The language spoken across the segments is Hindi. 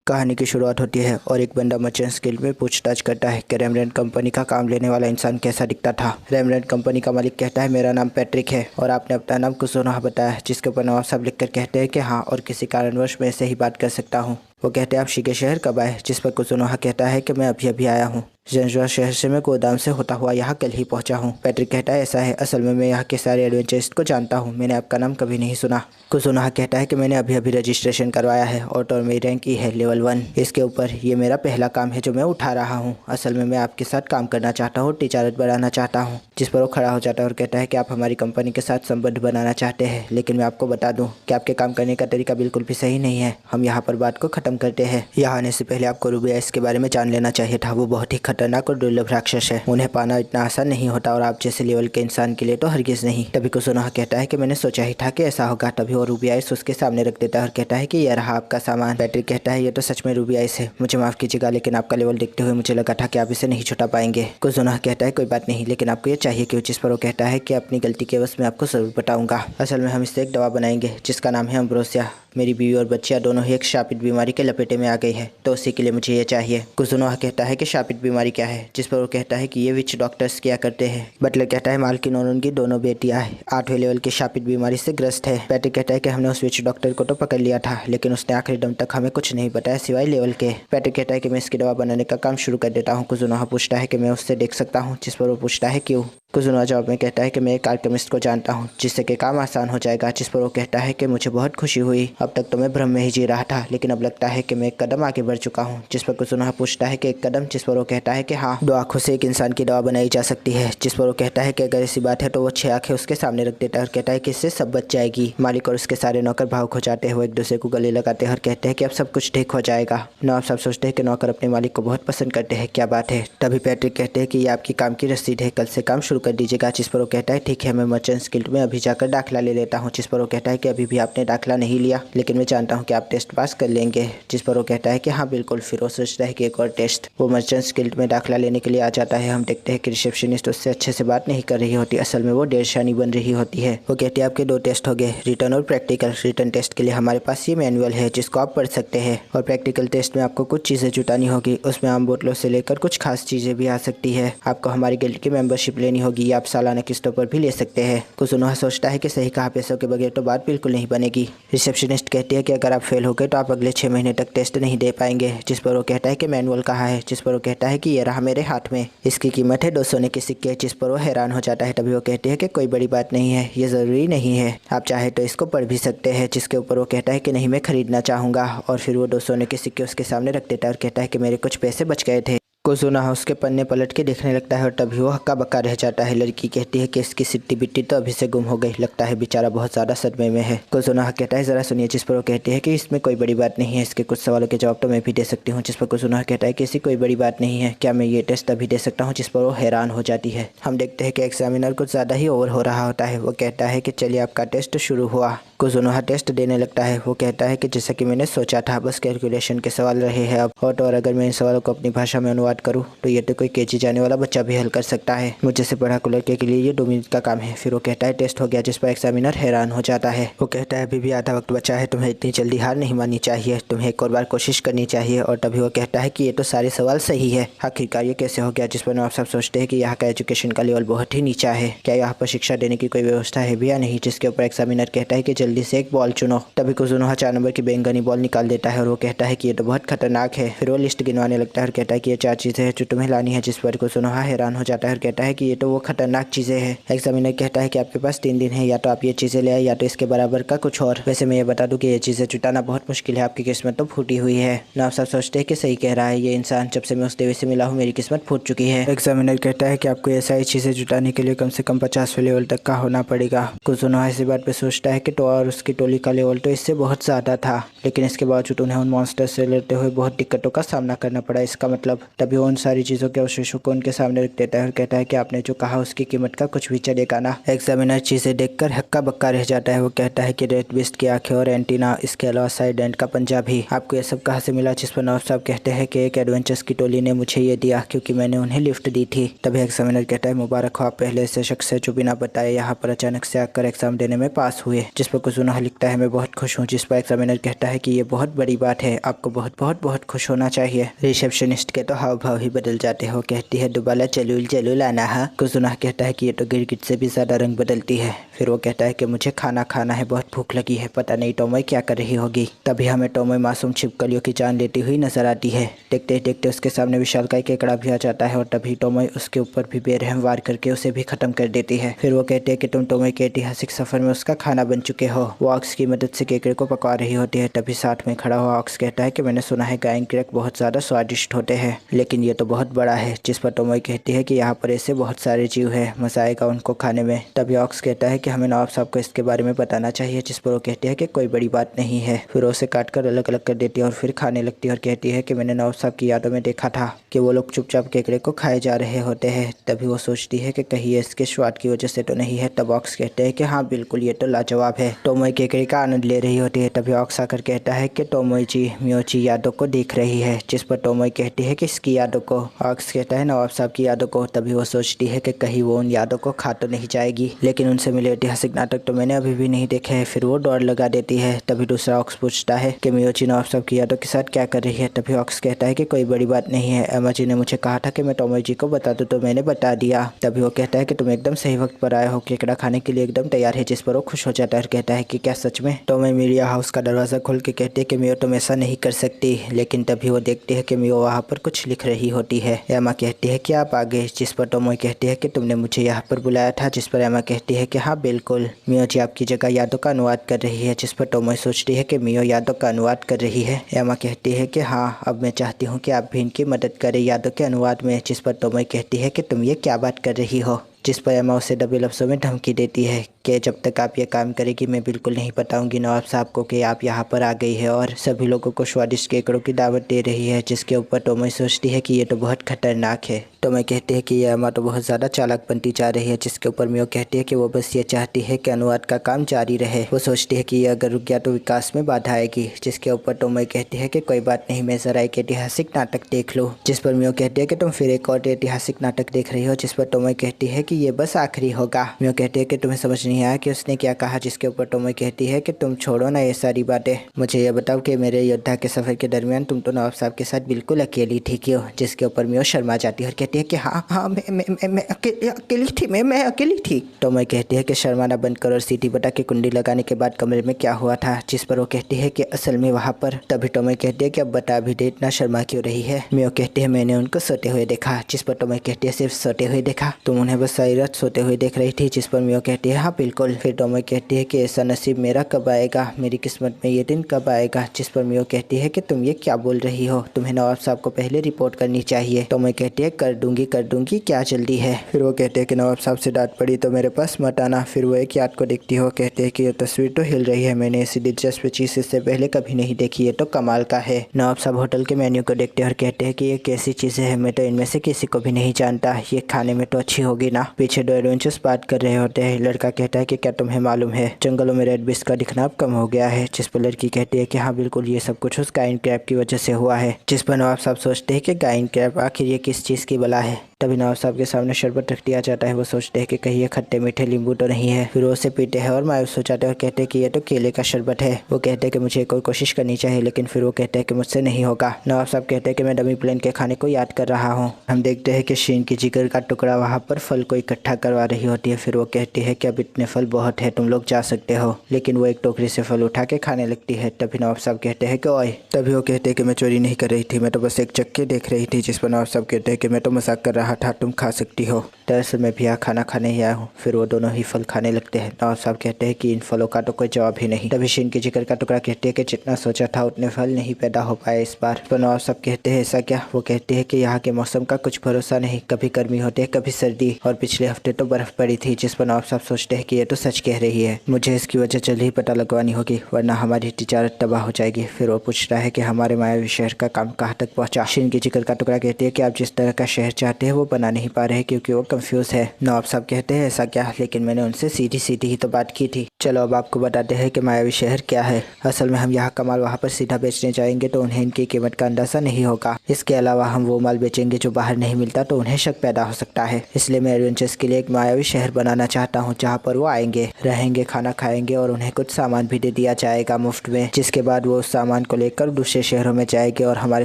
कहानी की शुरुआत होती है और एक बंदा मर्चेंट्स गिल्ड में पूछताछ करता है कि रेमरेंट कंपनी का काम लेने वाला इंसान कैसा दिखता था। रेमरेंट कंपनी का मालिक कहता है, मेरा नाम पैट्रिक है और आपने अपना नाम कुसुनोहा बताया है, जिसके ऊपर नवाब साहब लिखकर कहते हैं कि हाँ, और किसी कारणवश मैं ऐसे ही बात कर सकता हूँ। वो कहते हैं, आप शीगे शहर कब आए? जिस पर कुसुनोहा कहता है कि मैं अभी अभी आया हूँ। जंजुआ शहर से मैं गोदाम से होता हुआ यहाँ कल ही पहुँचा हूँ। पैट्रिक कहता है, ऐसा है, असल में मैं यहाँ के सारे एडवेंचरिस्ट को जानता हूँ, मैंने आपका नाम कभी नहीं सुना। कुसुनोहा कहता है कि मैंने अभी अभी रजिस्ट्रेशन करवाया है और तो मेरी रैंक की है लेवल 1। इसके ऊपर ये मेरा पहला काम है जो मैं उठा रहा हूँ। असल में मैं आपके साथ काम करना चाहता हूँ, तिजारत बढ़ाना चाहता हूँ। जिस पर वो खड़ा हो जाता है और कहता है कि आप हमारी कंपनी के साथ संबंध बनाना चाहते हैं, लेकिन मैं आपको बता दूं कि आपके काम करने का तरीका बिल्कुल भी सही नहीं है। हम यहाँ पर बात को ख़त्म करते हैं। यहाँ आने से पहले आपको रूबी आइस के बारे में जान लेना चाहिए था। वो बहुत ही खतरनाक और दुर्लभ राक्षस है, उन्हें पाना इतना आसान नहीं होता और आप जैसे लेवल के इंसान के लिए तो हरगिज़ नहीं। तभी कुसुनोहा कहता है कि मैंने सोचा ही था कि ऐसा होगा। तभी वो रूबी आइस उसके सामने रख देता है और कहता है कि यह रहा आपका सामान। पैट्रिक कहता है, ये तो सच में रूबी आइस है, मुझे माफ़ कीजिएगा, लेकिन आपका लेवल देखते हुए मुझे लगा था कि आप इसे नहीं छुटा पाएंगे। कुसुनोहा कहता है, कोई बात नहीं, लेकिन आपको ये चाहिए क्यों? जिस पर वो कहता है कि अपनी गलती के वश मैं आपको ज़रूर बताऊंगा। असल में हम इससे एक दवा बनाएंगे जिसका नाम है अम्ब्रोसिया। मेरी बीवी और बच्चियां दोनों ही एक शापित बीमारी के लपेटे में आ गई है, तो उसी के लिए मुझे ये चाहिए। कुसुनोहा कहता है कि शापित बीमारी क्या है? जिस पर वो कहता है कि ये विच डॉक्टर्स क्या करते हैं। बटलर कहता है, मालकिन और उनकी दोनों बेटियां 8वें लेवल की शापित बीमारी से ग्रस्त है। पैट्रिक कहता है कि हमने उस विच डॉक्टर को तो पकड़ लिया था, लेकिन उसने आखिरी दम तक हमें कुछ नहीं बताया सिवाय लेवल के। पैट्रिक कहता है कि मैं इसकी दवा बनाने का काम शुरू कर देता हूँ। कुसुनोहा पूछता है कि मैं उससे देख सकता हूँ? जिस पर वो पूछता है, क्यों? कुसुनोहा जवाब में कहता है कि मैं एक आल्केमिस्ट को जानता हूँ जिससे कि काम आसान हो जाएगा। जिस पर वो कहता है कि मुझे बहुत खुशी हुई, अब तक तो मैं भ्रम में ही जी रहा था, लेकिन अब लगता है कि मैं एक कदम आगे बढ़ चुका हूँ। जिस पर कुसुनोहा पूछता है कि एक कदम? जिस पर वो कहता है कि हाँ, 2 आँखों से एक इंसान की दवा बनाई जा सकती है। जिस पर वो कहता है कि अगर ऐसी बात है तो वो 6 आँखें उसके सामने रख देता है और कहता है कि इससे सब बच जाएगी। मालिक और उसके सारे नौकर भावुक हो जाते हैं, वो एक दूसरे को गले लगाते हैं और कहते हैं कि अब सब कुछ ठीक हो जाएगा। नवाब साहब सोचते हैं कि नौकर अपने मालिक को बहुत पसंद करते हैं, क्या बात है। तभी पैट्रिक कहते हैं कि ये आपकी काम की रसीद है, कल से काम शुरू कर दीजिएगा। जिस पर वो कहता है, ठीक है, मैं मर्चेंट्स गिल्ड में अभी जाकर दाखिला ले लेता हूँ। जिस पर वो कहता है कि अभी भी आपने दाखिला नहीं लिया, लेकिन मैं जानता हूँ कि आप टेस्ट पास कर लेंगे। जिस पर वो कहता है कि हाँ बिल्कुल। फिर वो सोचता है कि एक और टेस्ट। वो मर्चेंट्स गिल्ड में दाखिला लेने के लिए आ जाता है। हम देखते हैं कि रिसेप्शनिस्ट उससे अच्छे से बात नहीं कर रही होती, असल में वो डेढ़शानी बन रही होती है। वो कहती है, आपके 2 टेस्ट हो गए, रिटर्न और प्रैक्टिकल। रिटर्न टेस्ट के लिए हमारे पास ये मैनुअल है जिसको आप पढ़ सकते हैं, और प्रैक्टिकल टेस्ट में आपको कुछ चीज़ें जुटानी होगी। उसमें आम बोतलों से लेकर कुछ खास चीज़ें भी आ सकती है। आपको हमारी गिल्ड की मेंबरशिप लेनी होगी, आप सालाना किस्तों पर भी ले सकते हैं। कुसुनोहा सोचता है कि सही कहा, पैसों के बगैर तो बात बिल्कुल नहीं बनेगी। रिसेप्शनिस्ट कहती है कि अगर आप फेल हो गए तो आप अगले 6 महीने तक टेस्ट नहीं दे पाएंगे। जिस पर वो कहता है कि मैनुअल कहाँ है? जिस पर वो कहता है कि ये रहा मेरे हाथ में, इसकी कीमत है 2 सोने के सिक्के। जिस पर वो हैरान हो जाता है। तभी वो कहती है कि कोई बड़ी बात नहीं है, ये ज़रूरी नहीं है, आप चाहे तो इसको पढ़ भी सकते हैं। जिसके ऊपर वो कहता है कि नहीं, मैं खरीदना चाहूँगा। और फिर वो 2 सोने के सिक्के उसके सामने रख देता है और कहता है कि मेरे कुछ पैसे बच गए थे। कुसुनोहा उसके पन्ने पलट के देखने लगता है और तभी वो हक्का बक्का रह जाता है। लड़की कहती है कि इसकी सिट्टी बिट्टी तो अभी से गुम हो गई, लगता है बेचारा बहुत ज़्यादा सदमे में है। कुसुनोहा कहता है, ज़रा सुनिए। जिस पर वो कहती है कि इसमें कोई बड़ी बात नहीं है, इसके कुछ सवालों के जवाब तो मैं भी दे सकती हूँ। जिस पर कुसुनोहा कहता है कि ऐसी कोई बड़ी बात नहीं है, क्या मैं ये टेस्ट अभी दे सकता हूँ? जिस पर वो हैरान हो जाती है। हम देखते हैं कि एग्जामिनर कुछ ज़्यादा ही ओवर हो रहा होता है। वो कहता है कि चलिए आपका टेस्ट शुरू हुआ। कुसुनोहा टेस्ट देने लगता है। वो कहता है कि जैसा कि मैंने सोचा था, बस कैलकुलेशन के सवाल रहे हैं अब। और अगर मैं इन सवालों को अपनी भाषा में अनुवाद करूँ तो ये तो कोई केजी जाने वाला बच्चा भी हल कर सकता है। मुझे से पढ़ाकू लड़के के लिए ये 2 मिनट का काम है। फिर वो कहता है, टेस्ट हो गया। जिस पर एग्जामिनर हैरान हो जाता है। वो कहता है, अभी भी आधा वक्त बचा है, तुम्हें इतनी जल्दी हार नहीं माननी चाहिए, तुम्हें एक और बार कोशिश करनी चाहिए। और तभी वो कहता है कि ये तो सारे सवाल सही है, आखिरकार ये कैसे हो गया? जिस पर नवाब साहब सोचते हैं कि यहाँ का एजुकेशन का लेवल बहुत ही नीचा है, क्या यहाँ पर शिक्षा देने की कोई व्यवस्था है भी या नहीं? जिसके ऊपर एग्जामिनर कहता है कि जल्दी से एक बॉल चुनो। तभी कुसुनोहा 4 नंबर की बैंगनी बॉल निकाल देता है और वो कहता है कि ये तो बहुत खतरनाक है। फिर वो लिस्ट गिनवाने लगता है और कहता है कि ये 4 चीज़ें हैं जो तुम्हें लानी है। जिस पर कुसुनोहा हैरान हो जाता है और कहता है कि ये तो वो खतरनाक चीज़ें हैं। एग्जामिनर कहता है कि आपके पास 3 दिन है, या तो आप ये चीज़ें ले आए या तो इसके बराबर का कुछ और। वैसे मैं ये बता दूं कि ये चीज़ें जुटाना बहुत मुश्किल है, आपकी किस्मत तो फूटी हुई है। नवाब साहब सोचते हैं कि सही कह रहा है ये इंसान, जब से मैं उस देवी से मिला हूँ मेरी किस्मत फूट चुकी है। एग्जामिनर कहता है कि आपको ये सारी चीज़ें जुटाने के लिए कम से कम 50वें लेवल तक का होना पड़ेगा। कुसुनोहा इसी बात पर सोचता है कि तो और उसकी टोली का लेवल तो इससे बहुत ज़्यादा था, लेकिन इसके बावजूद उन्हें उन मॉन्स्टर से लड़ते हुए बहुत दिक्कतों का सामना करना पड़ा। इसका मतलब तभी तभी वो उन सारी चीज़ों के अवशेषों को उनके सामने रख देता है और कहता है कि आपने जो कहा उसकी कीमत का कुछ भी चलेगा ना। एग्जामिनर चीज़ें देखकर हक्का बक्का रह जाता है। वो कहता है कि रेड बिस्ट की आंखें और एंटीना, इसके अलावा साइड एंड का पंजा भी। आपको ये सब कहाँ से मिला? जिस पर नवाब साहब कहते हैं कि एक एडवेंचर्स की टोली ने मुझे ये दिया क्योंकि मैंने उन्हें लिफ्ट दी थी। तभी एग्जामिनर कहता है मुबारक हो, आप पहले से शख्स है जो बिना बताए यहाँ पर अचानक से आकर एग्जाम देने में पास हुए। जिस पर कुसुना लिखता है मैं बहुत खुश हूँ। जिस पर एग्जामिनर कहता है कि ये बहुत बड़ी बात है, आपको बहुत बहुत बहुत खुश होना चाहिए। रिसेप्शनिस्ट के तो हाव भाव ही बदल जाते हो। कहती है दोबारा जलूल जलूल आना है। कुसुना कहता है कि ये तो गिरगिट से भी ज्यादा रंग बदलती है। फिर वो कहता है कि मुझे खाना खाना है, बहुत भूख लगी है, पता नहीं टोमोई क्या कर रही होगी। तभी हमें टोमोई मासूम छिपकलियों की जान लेती हुई नजर आती है। देखते ही देखते उसके सामने विशालकाय केकड़ा भी आ जाता है और तभी टोमोई उसके ऊपर भी बेरहम वार करके उसे भी खत्म कर देती है। फिर वो कहते हैं कि तुम टोमोई के ऐतिहासिक सफर में उसका खाना बन चुके हो। वो ऑक्स की मदद से केकड़े को पका रही होती है। तभी साथ में खड़ा हुआ ऑक्स कहता है कि मैंने सुना है गाय क्रैक बहुत ज्यादा स्वादिष्ट होते हैं, लेकिन ये तो बहुत बड़ा है। जिस पर टोमोई कहती है कि यहाँ पर ऐसे बहुत सारे जीव है, मजा आएगा उनको खाने में। तभी ऑक्स कहता है कि हमें नवाब साहब को इसके बारे में बताना चाहिए। जिस पर वो कहती है कि कोई बड़ी बात नहीं है। फिर उसे काट कर अलग अलग कर देती है और फिर खाने लगती है और कहती है कि मैंने नवाब साहब की यादों में देखा था कि वो लोग चुपचाप केकड़े को खाए जा रहे होते हैं। तभी वो सोचती है कि कहीं ये इसके स्वाद की वजह से तो नहीं है। तब ऑक्स कहते हैं कि हाँ बिल्कुल, ये तो लाजवाब है। टोमोई केकड़े का आनंद ले रही होती है। तभी ऑक्स आकर कहता है कि टोमोई जी मियोची यादों को देख रही है। जिस पर टोमोई कहती है कि इसकी यादों को। ऑक्स कहता है नवाब साहब की यादों को। तभी वो सोचती है कि कहीं वो उन यादों को खा तो नहीं जाएगी, लेकिन उनसे मिले ऐतिहासिक नाटक तो मैंने अभी भी नहीं देखे है। फिर वो दौड़ लगा देती है। तभी दूसरा ऑक्स पूछता है कि मियोची नवाब साहब की यादों के साथ क्या कर रही है। तभी ऑक्स कहता है कि कोई बड़ी बात नहीं है, एमा जी ने मुझे कहा था कि मैं टोमोई जी को बता दूं तो मैंने बता दिया। तभी वो कहता है कि तुम एकदम सही वक्त पर आए हो, केकड़ा खाने के लिए एकदम तैयार है। जिस पर वो खुश हो जाता है और कहता है कि क्या सच में? टोमोई मीडिया हाउस का दरवाजा खोल के कहती है कि मियो तुम ऐसा नहीं कर सकती, लेकिन तभी वो देखती है कि मियो वहाँ पर कुछ लिख रही होती है। एमा कहती है कि आप आ गए। जिस पर टोमोई कहती है कि तुमने मुझे यहाँ पर बुलाया था। जिस पर एमा कहती है कि हाँ बिल्कुल, मियो जी आपकी जगह यादों का अनुवाद कर रही है। जिस पर टोमोई सोचती है कि मियो यादों का अनुवाद कर रही है। एमा कहती है कि हाँ, अब मैं चाहती हूँ कि आप भी इनकी मदद करें यादों के अनुवाद में। जिस पर टोमोई कहती है कि तुम ये क्या बात कर रही हो। जिस पर एमा उसे दबे लफ्ज़ों में धमकी देती है कि जब तक आप ये काम करेगी मैं बिल्कुल नहीं बताऊंगी नवाब साहब को कि आप यहाँ पर आ गई है और सभी लोगों को स्वादिष्ट केकड़ों की दावत दे रही है। जिसके ऊपर टोमोई सोचती है कि ये तो बहुत खतरनाक है। टोमोई कहती है कि ये एमा तो बहुत ज़्यादा चालाक बनती जा रही है। जिसके ऊपर मियो कहती है कि वो बस ये चाहती है कि अनुवाद का काम जारी रहे। वो सोचती है कि ये अगर रुक गया तो विकास में बाधा आएगी। जिसके ऊपर टोमोई कहती है कि कोई बात नहीं, मैं ज़रा एक ऐतिहासिक नाटक देख लूँ। जिस पर मियो कहती है कि तुम फिर एक और ऐतिहासिक नाटक देख रही हो। जिस पर टोमोई कहती है कि ये बस आखिरी होगा। मियो कहती है कि तुम्हें समझ नहीं आया कि उसने क्या कहा। जिसके ऊपर टोमोई कहती है कि तुम छोड़ो ना ये सारी बातें, मुझे ये बताओ कि मेरे योद्धा के सफर के दरमियान तुम तो नवाब साहब के साथ बिल्कुल अकेली थी क्यों? जिसके ऊपर मियो शर्मा जाती है और कहती है कि हाँ मैं अकेली थी, मैं अकेली थी। टोमोई कहती है कि शर्माना बंद करो और सीधी बता के कुंडी लगाने के बाद कमरे में क्या हुआ था। जिस पर वो कहती है कि असल में वहाँ पर। तभी टोमोई कहती है कि अब बता भी दे, इतना शर्मा क्यों रही है। मियो कहती है मैंने उनको सोते हुए देखा। जिस पर टोमोई कहती है सिर्फ सोते हुए देखा? तुम उन्हें बस सारी रात सोते हुए देख रही थी। जिस पर मियो कहती है हाँ बिल्कुल। फिर टोमोई कहती है कि ऐसा नसीब मेरा कब आएगा, मेरी किस्मत में ये दिन कब आएगा। जिस पर मियो कहती है कि तुम ये क्या बोल रही हो, तुम्हें नवाब साहब को पहले रिपोर्ट करनी चाहिए। टोमोई कहती है कर दूंगी, क्या जल्दी है। फिर वो कहते हैं कि नवाब साहब से डांट पड़ी तो मेरे पास मत आना। फिर वो एक याद को देखती हो। कहते हैं कि ये तस्वीर तो हिल रही है, मैंने ऐसी दिलचस्प चीज इससे पहले कभी नहीं देखी, ये तो कमाल का है। नवाब साहब होटल के मेन्यू को देखते हैं और कहते हैं कि ये कैसी चीजें हैं, मैं तो इनमें से किसी को भी नहीं जानता, ये खाने में तो अच्छी होगी ना। पीछे दो एडवेंचर्स बात कर रहे होते हैं। लड़का कहता है कि क्या तुम्हें मालूम है जंगलों में रेड बिस्ट का दिखना अब कम हो गया है। जिस पर लड़की कहती है कि हाँ बिल्कुल, ये सब कुछ उस गाइन क्रैब की वजह से हुआ है। जिस पर नवाब साहब सोचते हैं कि गाइन क्रैब, आखिर ये किस चीज़ की बला है। तभी नवाब साहब के सामने शरबत रख दिया जाता है। वो सोचते हैं कि कहीं ये खट्टे मीठे नींबू तो नहीं है। फिर वो उसे पीते हैं और मायूस हो जाते हैं और कहते हैं कि ये तो केले का शरबत है। वो कहते हैं कि मुझे एक और कोशिश करनी चाहिए, लेकिन फिर वो कहते हैं कि मुझसे नहीं होगा। नवाब साहब कहते हैं कि मैं डमी प्लेन के खाने को याद कर रहा हूँ। हम देखते हैं कि शीन की जिगर का टुकड़ा वहाँ पर फल को इकट्ठा करवा रही होती है। फिर वो कहती है कि अब इतने फल बहुत है, तुम लोग जा सकते हो। लेकिन वो एक टोकरी से फल उठा के खाने लगती है। तभी नवाब साहब कहते हैं कि ओए। तभी वो कहते हैं कि मैं चोरी नहीं कर रही थी, मैं तो बस एक चक्के देख रही थी। जिस पर नवाब साहब कहते हैं कि मैं तो मजाक कर रहा था, तुम खा सकती हो। दरअसल मैं भी यहाँ खाना खाने ही आया हूँ। फिर वो दोनों ही फल खाने लगते हैं। नवाब साहब कहते हैं कि इन फलों का तो कोई जवाब ही नहीं। तभी शीन की जिगर का टुकड़ा कहते हैं कि जितना सोचा था उतने फल नहीं पैदा हो पाए इस बार। तो नवाब साहब कहते हैं ऐसा क्या? वो कहते हैं कि यहाँ के मौसम का कुछ भरोसा नहीं, कभी गर्मी होती है कभी सर्दी, और पिछले हफ्ते तो बर्फ पड़ी थी, जिस पर नवाब साहब सोचते हैं कि ये तो सच कह रही है। मुझे इसकी वजह जल्द ही पता लगवानी होगी, वरना हमारी तिजारत तबाह हो जाएगी। फिर वो पूछता है कि हमारे मायावी शहर का काम कहाँ तक पहुँचा। शिन की जिगर का टुकड़ा कहती है कि आप जिस तरह का शहर चाहते हैं वो बना नहीं पा रहे क्योंकि वो कंफ्यूज है। नवाब साहब कहते हैं ऐसा क्या, लेकिन मैंने उनसे सीधी सीधी ही तो बात की थी। चलो अब आपको बताते हैं कि मायावी शहर क्या है। असल में हम यहाँ का माल वहाँ पर सीधा बेचने जाएंगे तो उन्हें इनकी कीमत का अंदाजा नहीं होगा। इसके अलावा हम वो माल बेचेंगे जो बाहर नहीं मिलता तो उन्हें शक पैदा हो सकता है। इसलिए मैं एडवेंचर्स के लिए एक मायावी शहर बनाना चाहता हूँ जहाँ पर वो आएंगे, रहेंगे, खाना खाएंगे और उन्हें कुछ सामान भी दे दिया जाएगा मुफ्त में, जिसके बाद वो उस सामान को लेकर दूसरे शहरों में जाएंगे और हमारे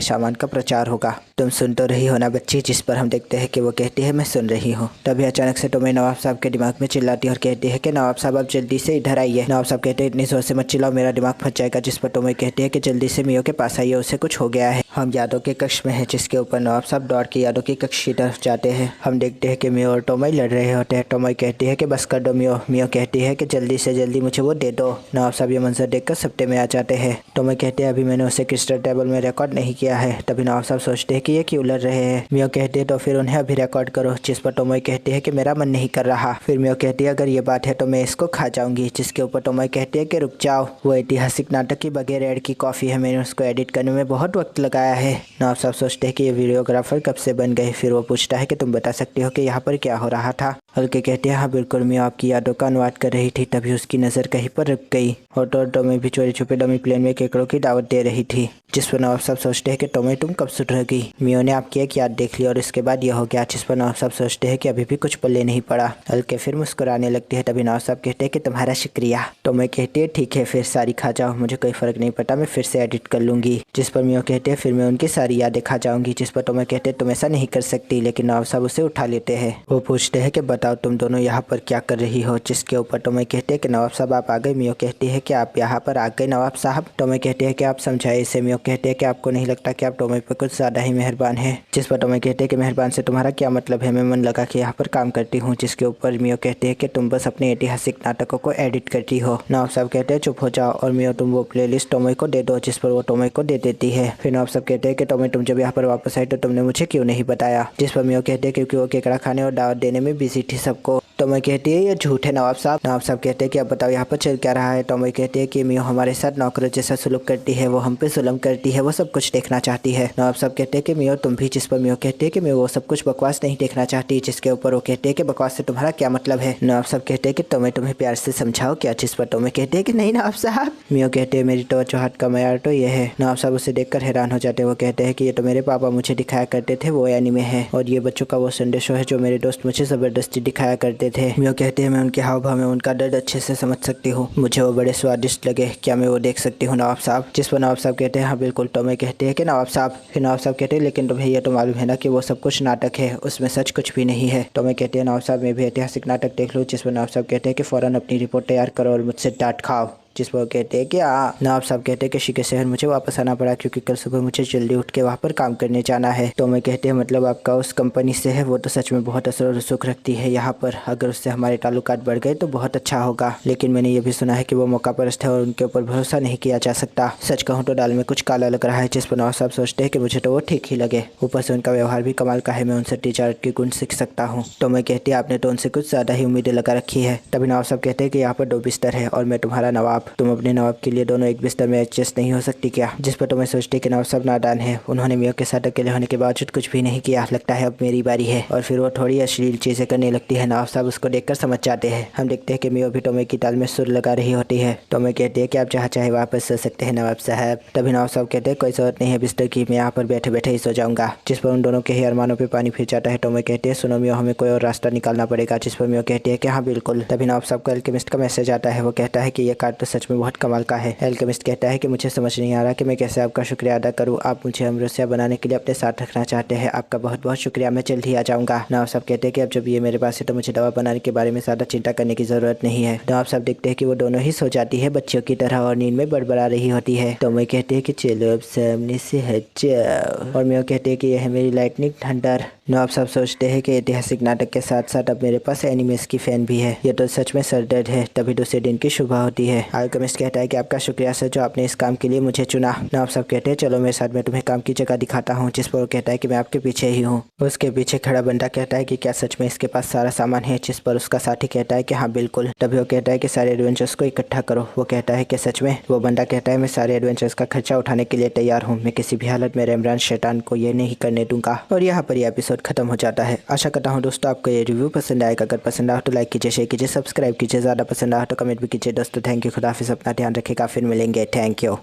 सामान का प्रचार होगा। तुम सुन तो रही हो ना बच्ची, जिस पर हम देखते हैं कि वो कहती है मैं सुन रही हूँ। तभी अचानक से टोमी नवाब साहब के दिमाग में चिल्लाती है और कहती है कि नवाब साहब आप जल्दी से इधर आइए। नवाब साहब कहते हैं इतनी जोर से मत चिल्लाओ, मेरा दिमाग फट जाएगा। जिस पर टोमी कहती है कि जल्दी से मियो के पास आइए, उसे कुछ हो गया है। हम यादों के कक्ष में हैं, जिसके ऊपर नवाब साहब दौड़ के यादों के कक्ष की तरफ जाते हैं। हम देखते हैं कि मियो और टोमी लड़ रहे होते हैं। टोमी कहती है कि बस कर दो मियो। मियो कहती है कि जल्दी से जल्दी मुझे वो दे दो। नवाब साहब ये मंजर देखकर सप्ते में आ जाते हैं। टोमी कहते हैं अभी मैंने उसे क्रिस्टल टेबल में रिकॉर्ड नहीं किया है। तभी नवाब साहब सोचते हैं कि ये क्यों लड़ रहे हैं। मियो कहते हैं तो फिर उन्हें अभी रिकॉर्ड करो। जिस पर टोमी कहती है कि मेरा मन नहीं कर रहा। फिर मियो कहती है अगर ये बात है तो मैं इसको खा जाऊंगी। जिसके ऊपर टोमी कहती है कि रुक जाओ, वो ऐतिहासिक नाटक की बगैर ऐड की कॉफ़ी है, मैंने उसको एडिट करने में बहुत वक्त लगाया है। नवाब साहब सोचते हैं कि ये वीडियोग्राफर कब से बन गए। फिर वो पूछता है कि तुम बता सकते हो कि यहाँ पर क्या हो रहा था। हल्के कहते हैं हाँ बिल्कुल, मियो आपकी यादों का अनुवाद कर रही थी। तभी उसकी नज़र कहीं पर रुक गई और टोमी भी चोरी छुपे डमी प्लेन में केकड़ों की दावत दे रही थी। जिस पर नवाब साहब सोचते हैं कि टोमी तुम कब सुधर गई। मियो ने आपकी एक याद देख ली और इसके बाद यह हो गया। जिस पर नवाब साहब सोचते हैं कि अभी भी कुछ पल्ले नहीं पड़ा। हल्के फिर मुस्कुराने लगती है। तभी नवाब साहब कहते हैं कि तुम्हारा शुक्रिया। टोमी कहती है ठीक है फिर सारी खा जाओ, मुझे कोई फर्क नहीं पड़ता, मैं फिर से एडिट कर लूंगी। जिस पर मियो कहते हैं फिर मैं उनकी सारी यादें खा जाऊंगी। जिस पर टोमी कहते हैं तुम ऐसा नहीं कर सकती, लेकिन नवाब साहब उसे उठा लेते हैं। वो पूछते हैं कि बताओ तुम दोनों यहाँ पर क्या कर रही हो। जिसके ऊपर टोमी कहते हैं कि नवाब साहब आप आ गए। मियो कहती है कि आप यहाँ पर आ गए नवाब साहब। टोमी कहते हैं कि आप समझाए इसे। मियो कहते हैं कि आपको नहीं लगता कि आप टोमी पर कुछ ज़्यादा ही मेहरबान है। जिस पर टोमी कहते हैं कि मेहरबान से तुम्हारा क्या मतलब है, मैं मन लगा के यहाँ पर काम करती हूँ। जिसके ऊपर मियो कहते हैं कि तुम बस अपने ऐतिहासिक नाटकों को एडिट करती हो। नवाब साहब कहते हैं चुप हो जाओ और मियो तुम वो प्लेलिस्ट टोमी को दे दो। जिस पर वो टोमी को दे देती है। फिर नवाब साहब कहते हैं कि टोमी तुम जब यहाँ पर वापस आई तो तुमने मुझे क्यों नहीं बताया। जिस पर मियो कहते हैं क्योंकि वो केकड़ा खाने और दावत देने में बिजी थी सबको। टोमी कहती है ये झूठ है नवाब साहब। नवाब साहब कहते हैं कि अब बताओ यहाँ पर चल क्या रहा है। टोमी कहती है कि मियो हमारे साथ नौकरों जैसा सुलूक करती है, वो हम पे जुल्म करती है, वो सब कुछ देखना चाहती है। नवाब साहब कहते हैं कि मियो तुम भी। जिस पर मियो कहते हैं कि मियो वो सब कुछ बकवास नहीं देखना चाहती। जिसके ऊपर वो कहते हैं कि बकवास से तुम्हारा क्या मतलब है। नवाब साहब कहते हैं कि तुम्हें प्यार से समझाओ क्या। जिस पर टोमी कहते हैं कि नहीं नवाब साहब। मियो कहते हैं मेरी तवज्जो हाथ का मयार तो ये है। नवाब साहब उसे देखकर हैरान हो जाते हैं। वो कहते हैं कि ये तो मेरे पापा मुझे दिखाया करते थे, वो एनीमे है, और ये बच्चों का वो संडे शो है जो मेरे दोस्त मुझे जबरदस्ती दिखाया करते थे। मियो कहते हैं मैं उनके हाव भाव में उनका दर्द अच्छे से समझ सकती हूँ, मुझे वो बड़े स्वादिष्ट लगे, क्या मैं वो देख सकती हूँ नवाब साहब। जिस पर नवाब साहब कहते हैं हाँ बिल्कुल। टोमी कहते हैं कि नवाब साहब। फिर नवाब साहब कहते हैं लेकिन तुम्हें यह तो मालूम है ना कि वो सब कुछ नाटक है, उसमें सच कुछ भी नहीं है। टोमी कहते हैं नवाब साहब मैं भी ऐतिहासिक नाटक देख लूँ। जिस पर नवाब साहब कहते हैं कि फौरन अपनी रिपोर्ट तैयार करो और मुझसे डांट खाओ। जिस पर कहते हैं कि नवाब साहब कहते हैं कि शिके शहर मुझे वापस आना पड़ा क्योंकि कल सुबह मुझे जल्दी उठ के वहाँ पर काम करने जाना है। तो मैं कहते हैं मतलब आपका उस कंपनी से है, वो तो सच में बहुत असर और रसूख रखती है यहाँ पर, अगर उससे हमारे ताल्लुकात बढ़ गए तो बहुत अच्छा होगा। लेकिन मैंने ये भी सुना है कि वो मौका परस्त है और उनके ऊपर भरोसा नहीं किया जा सकता। सच कहूँ तो दाल में कुछ काला लग रहा है। जिस पर नवाब साहब सोचते हैं कि मुझे तो वो ठीक ही लगे, ऊपर से उनका व्यवहार भी कमाल का है, मैं उनसे तिजारत की गुण सीख सकता हूँ। तो मैं कहती है आपने तो उनसे कुछ ज़्यादा ही उम्मीदें लगा रखी है। तभी नवाब साहब कहते हैं कि यहाँ पर 2 बिस्तर है और मैं तुम्हारा नवाब, तुम अपने नवाब के लिए दोनों एक बिस्तर में एडजस्ट नहीं हो सकती क्या। जिस पर तुम्हें सोचते कि नवाब साहब नादान है, उन्होंने मियो के साथ अकेले होने के बावजूद कुछ भी नहीं किया, लगता है अब मेरी बारी है। और फिर वो थोड़ी अश्लील चीजें करने लगती है। नवाब साहब उसको देखकर समझ जाते हैं। हम देखते हैं कि मियो भी टोमी की ताल में सुर लगा रही होती है। टोमी कहते हैं कि आप जहाँ चाहे वापस सो सकते हैं नवाब साहब। तभी नवाब साहब कहते हैं कोई जरूरत नहीं है बिस्तर की, मैं यहाँ पर बैठे बैठे ही सो जाऊंगा। जिस पर उन दोनों के ही अरमानों पर पानी फिर जाता है। टोमी कहते हैं सुनो मियो हमें कोई और रास्ता निकालना पड़ेगा। जिस पर मियो कहती है कि हाँ बिल्कुल। तभी नवाब साहब को एल्केमिस्ट का मैसेज आता है। वो कहता है कि यह कार्ड तो सच में बहुत कमाल का है। एल्केमिस्ट कहता है कि मुझे समझ नहीं आ रहा कि मैं कैसे आपका शुक्रिया अदा करूं, आप मुझे अमृतसर बनाने के लिए अपने साथ रखना चाहते हैं, आपका बहुत बहुत शुक्रिया, मैं जल्द ही आ जाऊंगा। नवाब साहब कहते हैं कि अब जब ये मेरे पास है तो मुझे दवा बनाने के बारे में ज़्यादा चिंता करने की ज़रूरत नहीं है। नवाब साहब देखते हैं कि वो दोनों ही सो जाती है बच्चियों की तरह और नींद में बड़बड़ा रही होती है। तो मैं कहते हैं कि चलो अब सामने से हट जाओ, और मैं कहते हैं कि यह है मेरी लाइटनिंग थंडर। नवाब साहब सोचते हैं कि ऐतिहासिक नाटक के साथ साथ अब मेरे पास एनिमेस की फैन भी है, ये तो सच में सरदर्द है। तभी दूसरे दिन की सुबह होती है। अल्केमिस्ट कहता है कि आपका शुक्रिया सर, जो आपने इस काम के लिए मुझे चुना। नवाब साहब कहते हैं चलो मेरे साथ, मैं तुम्हें काम की जगह दिखाता हूँ। जिस पर वो कहता है कि मैं आपके पीछे ही हूँ। उसके पीछे खड़ा बंदा कहता है कि क्या सच में इसके पास सारा सामान है? जिस पर उसका साथी कहता है कि हाँ बिल्कुल। तभी वो कहता है कि सारे एडवेंचर्स को इकट्ठा करो। वो कहता है कि सच में? वो बंदा कहता है मैं सारे एडवेंचर्स का खर्चा उठाने के लिए तैयार हूँ, मैं किसी भी हालत में रेमब्रांड शैतान को ये नहीं करने दूंगा। और यहाँ पर यह एपिसोड खत्म हो जाता है। आशा करता हूँ दोस्तों आपको ये रिव्यू पसंद आएगा। अगर पसंद आए तो लाइक कीजिए, शेयर कीजिए, सब्सक्राइब कीजिए। ज़्यादा पसंद आए तो कमेंट भी कीजिए। दोस्तों थैंक यू, खुदाफिज, अपना ध्यान रखिएगा, फिर मिलेंगे। Thank you.